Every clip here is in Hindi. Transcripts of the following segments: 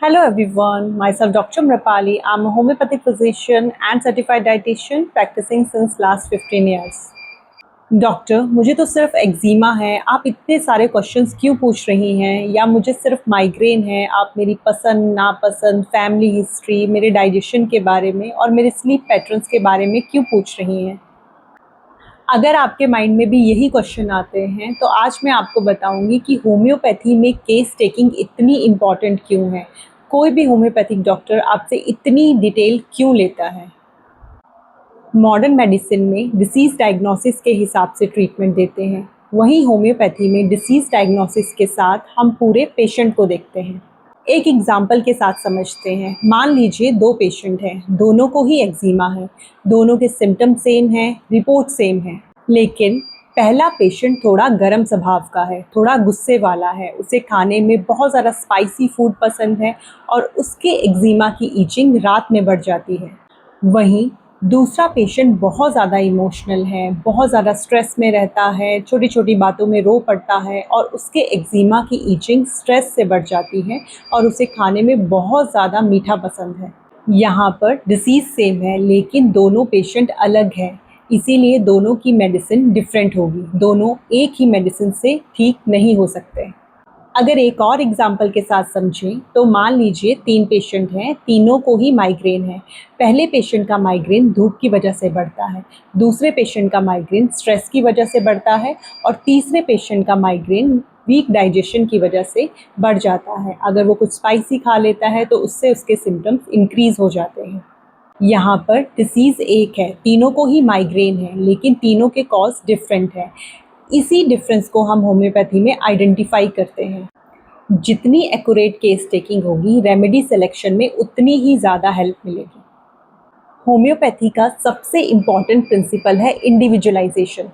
Hello everyone, myself Dr. Mrapali. I'm a homeopathic physician and certified dietitian practicing since last 15 years. Doctor, मुझे तो सिर्फ एक्जिमा है, आप इतने सारे क्वेश्चंस क्यों पूछ रही हैं? या मुझे सिर्फ माइग्रेन है, आप मेरी पसंद, नापसंद, फैमिली हिस्ट्री, मेरे डाइजेशन के बारे में और मेरे स्लीप पैटर्न्स के बारे में क्यों पूछ रही हैं? अगर आपके माइंड में भी यही क्वेश्चन आते हैं, तो आज मैं आपको बताऊंगी कि होम्योपैथी में केस टेकिंग इतनी इम्पॉर्टेंट क्यों है। कोई भी होम्योपैथिक डॉक्टर आपसे इतनी डिटेल क्यों लेता है। मॉडर्न मेडिसिन में डिसीज़ डायग्नोसिस के हिसाब से ट्रीटमेंट देते हैं, वहीं होम्योपैथी में डिसीज़ डायग्नोसिस के साथ हम पूरे पेशेंट को देखते हैं। एक एग्जाम्पल के साथ समझते हैं। मान लीजिए दो पेशेंट हैं, दोनों को ही एक्जिमा है, दोनों के सिम्टम सेम हैं, रिपोर्ट सेम है, लेकिन पहला पेशेंट थोड़ा गर्म स्वभाव का है, थोड़ा गुस्से वाला है, उसे खाने में बहुत ज़्यादा स्पाइसी फूड पसंद है और उसके एक्जिमा की ईचिंग रात में बढ़ जाती है। वहीं दूसरा पेशेंट बहुत ज़्यादा इमोशनल है, बहुत ज़्यादा स्ट्रेस में रहता है, छोटी छोटी बातों में रो पड़ता है और उसके एक्जिमा की ईचिंग स्ट्रेस से बढ़ जाती है और उसे खाने में बहुत ज़्यादा मीठा पसंद है। यहाँ पर डिसीज़ सेम है, लेकिन दोनों पेशेंट अलग हैं, इसीलिए दोनों की मेडिसिन डिफरेंट होगी। दोनों एक ही मेडिसिन से ठीक नहीं हो सकते। अगर एक और एग्जाम्पल के साथ समझें, तो मान लीजिए 3 पेशेंट हैं, तीनों को ही माइग्रेन है। पहले पेशेंट का माइग्रेन धूप की वजह से बढ़ता है, दूसरे पेशेंट का माइग्रेन स्ट्रेस की वजह से बढ़ता है और तीसरे पेशेंट का माइग्रेन वीक डाइजेशन की वजह से बढ़ जाता है। अगर वो कुछ स्पाइसी खा लेता है तो उससे उसके सिम्टम्स इंक्रीज़ हो जाते हैं। यहाँ पर डिसीज़ एक है, तीनों को ही माइग्रेन है, लेकिन तीनों के कॉज डिफरेंट है। इसी डिफरेंस को हम होम्योपैथी में आइडेंटिफाई करते हैं। जितनी एक्यूरेट केस टेकिंग होगी, रेमेडी सिलेक्शन में उतनी ही ज़्यादा हेल्प मिलेगी। होम्योपैथी का सबसे इम्पॉर्टेंट प्रिंसिपल है इंडिविजुअलाइजेशन।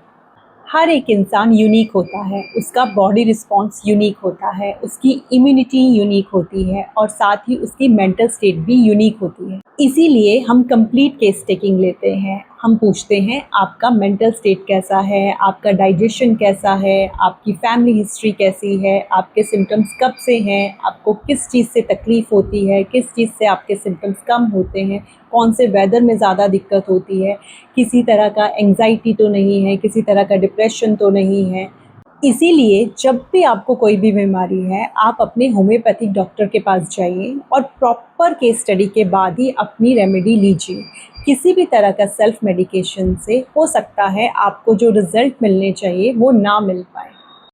हर एक इंसान यूनिक होता है, उसका बॉडी रिस्पॉन्स यूनिक होता है, उसकी इम्यूनिटी यूनिक होती है और साथ ही उसकी मेंटल स्टेट भी यूनिक होती है। इसीलिए हम कंप्लीट केस टेकिंग लेते हैं। हम पूछते हैं आपका मेंटल स्टेट कैसा है, आपका डाइजेशन कैसा है, आपकी फैमिली हिस्ट्री कैसी है, आपके सिम्टम्स कब से हैं, आपको किस चीज़ से तकलीफ़ होती है, किस चीज़ से आपके सिम्टम्स कम होते हैं, कौन से वेदर में ज़्यादा दिक्कत होती है, किसी तरह का एंग्जाइटी तो नहीं है, किसी तरह का डिप्रेशन तो नहीं है। इसीलिए जब भी आपको कोई भी बीमारी है, आप अपने होम्योपैथिक डॉक्टर के पास जाइए और प्रॉपर केस स्टडी के बाद ही अपनी रेमेडी लीजिए। किसी भी तरह का सेल्फ मेडिकेशन से हो सकता है आपको जो रिज़ल्ट मिलने चाहिए वो ना मिल पाए।